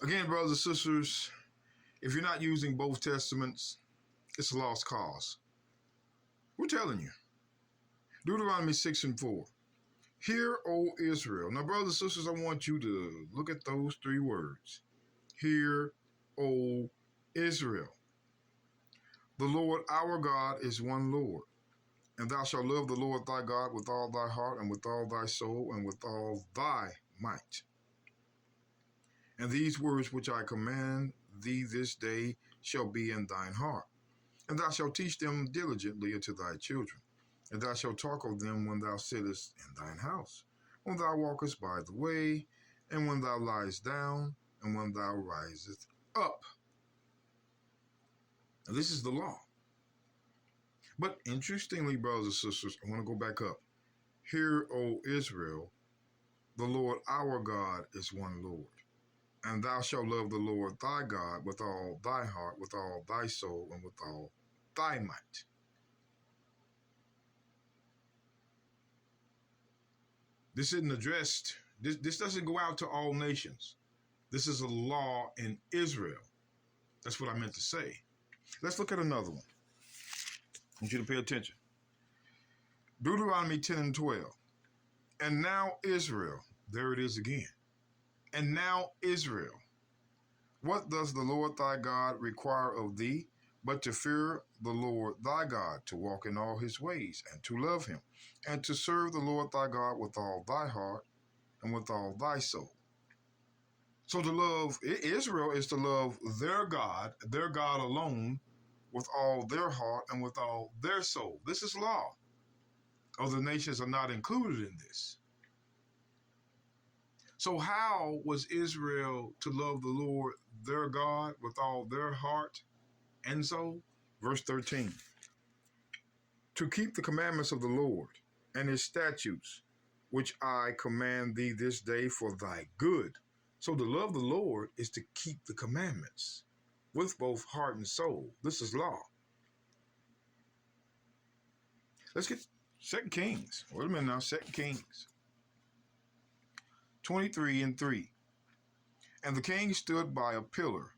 Again, brothers and sisters, if you're not using both testaments, it's a lost cause. We're telling you. Deuteronomy 6:4. Hear, O Israel. Now, brothers and sisters, I want you to look at those three words. Hear, O Israel. The Lord our God is one Lord. And thou shalt love the Lord thy God with all thy heart and with all thy soul and with all thy might. And these words which I command thee this day shall be in thine heart. And thou shalt teach them diligently unto thy children. And thou shalt talk of them when thou sittest in thine house, when thou walkest by the way, and when thou liest down, and when thou risest up. Now, this is the law. But interestingly, brothers and sisters, I want to go back up. Hear, O Israel, the Lord our God is one Lord. And thou shalt love the Lord thy God with all thy heart, with all thy soul, and with all thy might. This isn't addressed, this doesn't go out to all nations. This is a law in Israel. That's what I meant to say. Let's look at another one. I want you to pay attention. Deuteronomy 10:12. And now Israel, there it is again. And now Israel, what does the Lord thy God require of thee, but to fear the Lord thy God, to walk in all his ways, and to love him, and to serve the Lord thy God with all thy heart and with all thy soul. So to love Israel is to love their God alone, with all their heart and with all their soul. This is law. Other nations are not included in this. So how was Israel to love the Lord their God with all their heart and soul? Verse 13. To keep the commandments of the Lord and his statutes, which I command thee this day for thy good. So to love the Lord is to keep the commandments with both heart and soul. This is law. Let's get 2 Kings. Wait a minute now, 2 Kings 23:3. And the king stood by a pillar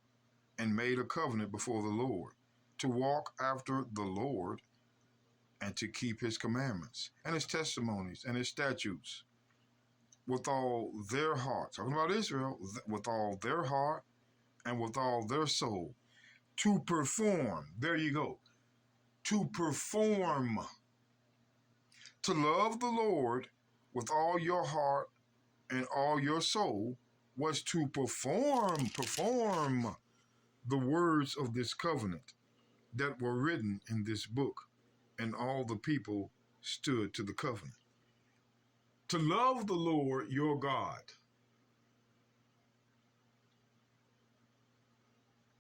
and made a covenant before the Lord, to walk after the Lord and to keep his commandments and his testimonies and his statutes with all their heart. Talking about Israel, with all their heart and with all their soul. To perform, there you go, to perform. To love the Lord with all your heart and all your soul was to perform the words of this covenant that were written in this book, and all the people stood to the covenant. To love the Lord your God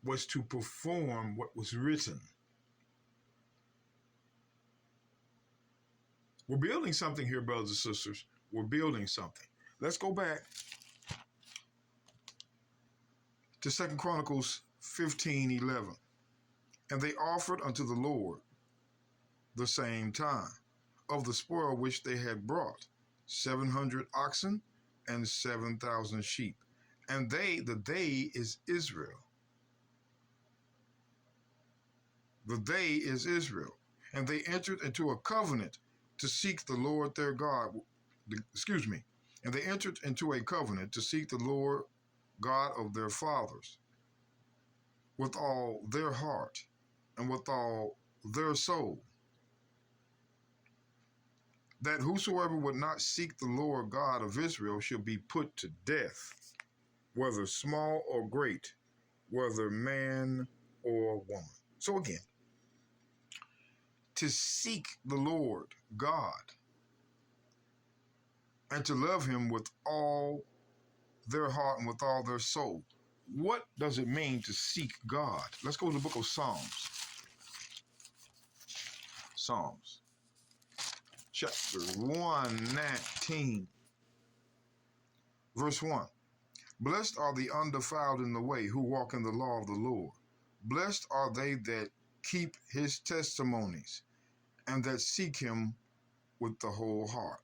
was to perform what was written. We're building something here, brothers and sisters. We're building something. Let's go back to 2 Chronicles 15:11. And they offered unto the Lord the same time of the spoil which they had brought, 700 oxen and 7,000 sheep. And the they is Israel. The they is Israel. And they entered into a covenant to seek the Lord their God. And they entered into a covenant to seek the Lord God of their fathers with all their heart and with all their soul, that whosoever would not seek the Lord God of Israel shall be put to death, whether small or great, whether man or woman. So again, to seek the Lord God and to love him with all their heart and with all their soul. What does it mean to seek God? Let's go to the book of Psalms. Psalms chapter 119, verse 1. Blessed are the undefiled in the way, who walk in the law of the Lord. Blessed are they that keep his testimonies and that seek him with the whole heart.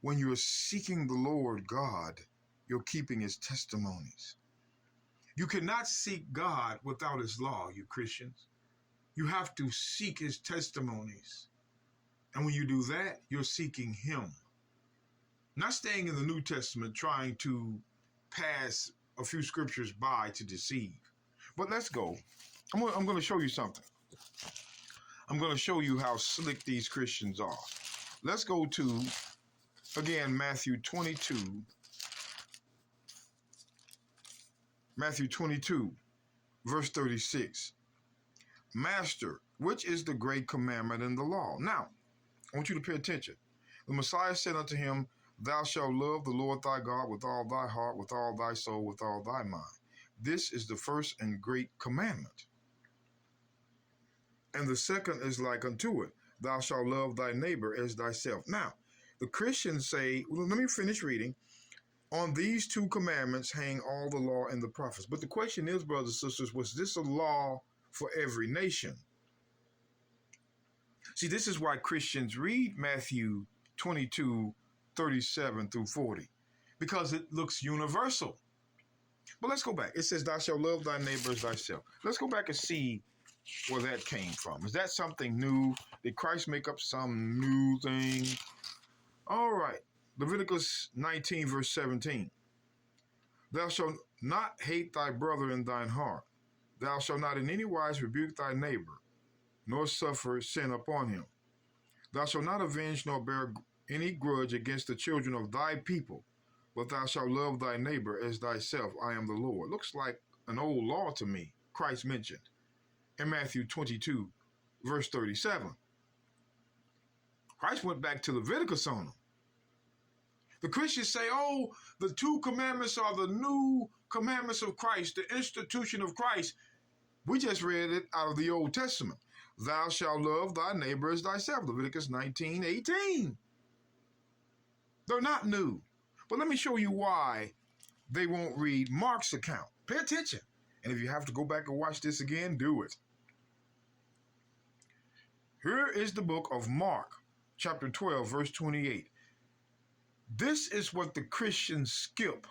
When you're seeking the Lord God, you're keeping his testimonies. You cannot seek God without his law, you Christians. You have to seek his testimonies. And when you do that, you're seeking him. Not staying in the New Testament trying to pass a few scriptures by to deceive. But let's go. I'm going to show you something. I'm going to show you how slick these Christians are. Let's go to, again, Matthew 22. Matthew 22, verse 36. Master, which is the great commandment in the law? Now, I want you to pay attention. The Messiah said unto him, Thou shalt love the Lord thy God with all thy heart, with all thy soul, with all thy mind. This is the first and great commandment. And the second is like unto it. Thou shalt love thy neighbor as thyself. Now, the Christians say, well, let me finish reading. On these two commandments hang all the law and the prophets. But the question is, brothers and sisters, was this a law for every nation? See, this is why Christians read Matthew 22, 37 through 40, because it looks universal. But let's go back. It says, thou shalt love thy neighbor as thyself. Let's go back and see where that came from. Is that something new? Did Christ make up some new thing? All right. Leviticus 19, verse 17. Thou shalt not hate thy brother in thine heart. Thou shalt not in any wise rebuke thy neighbor, nor suffer sin upon him. Thou shalt not avenge nor bear any grudge against the children of thy people, but thou shalt love thy neighbor as thyself. I am the Lord. Looks like an old law to me, Christ mentioned in Matthew 22, verse 37. Christ went back to Leviticus on them. The Christians say, oh, the two commandments are the new commandments of Christ, the institution of Christ. We just read it out of the Old Testament. Thou shalt love thy neighbor as thyself, Leviticus 19, 18. They're not new. But let me show you why they won't read Mark's account. Pay attention. And if you have to go back and watch this again, do it. Here is the book of Mark, chapter 12, verse 28. This is what the Christians skip.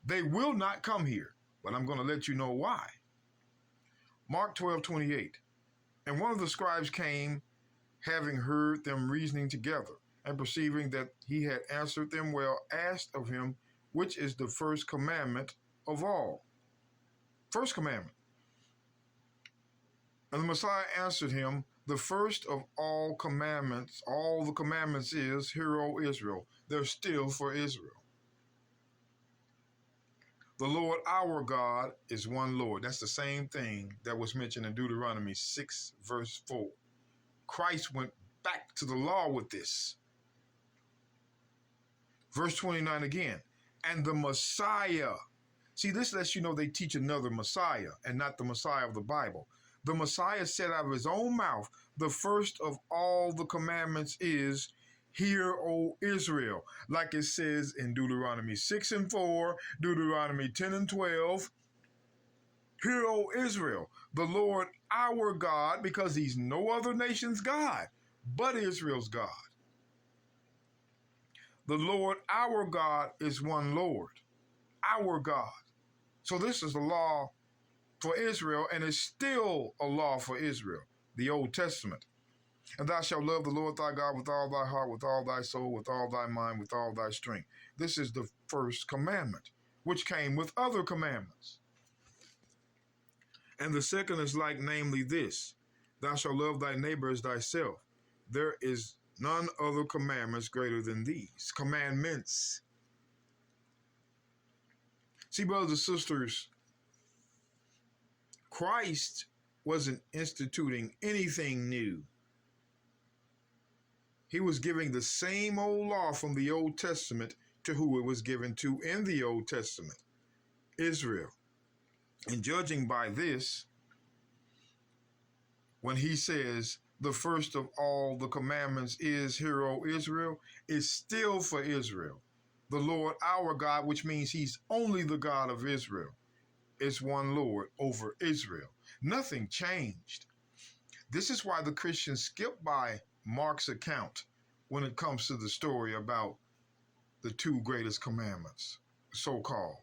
They will not come here, but I'm going to let you know why. Mark 12, 28. And one of the scribes came, having heard them reasoning together, and perceiving that he had answered them well, asked of him, which is the first commandment of all? First commandment. And the Messiah answered him, the first of all the commandments is, Hear, O Israel. They're still for Israel. The Lord our God is one Lord. That's the same thing that was mentioned in Deuteronomy 6, verse 4. Christ went back to the law with this. Verse 29 again. And the Messiah. See, this lets you know they teach another Messiah and not the Messiah of the Bible. The Messiah said out of his own mouth, the first of all the commandments is, Hear, O Israel, like it says in Deuteronomy 6 and 4, Deuteronomy 10 and 12. Hear, O Israel, the Lord our God, because he's no other nation's God, but Israel's God. The Lord our God is one Lord, our God. So this is the law for Israel, and it's still a law for Israel, the Old Testament. And thou shalt love the Lord thy God with all thy heart, with all thy soul, with all thy mind, with all thy strength. This is the first commandment, which came with other commandments. And the second is like, namely this, thou shalt love thy neighbor as thyself. There is none other commandments greater than these. Commandments. See, brothers and sisters, Christ wasn't instituting anything new. He was giving the same old law from the Old Testament to who it was given to in the Old Testament, Israel. And judging by this, when he says the first of all the commandments is, Hear, O Israel, is still for Israel. The Lord our God, which means he's only the God of Israel, is one Lord over Israel. Nothing changed. This is why the Christians skip by Mark's account when it comes to the story about the two greatest commandments, so-called.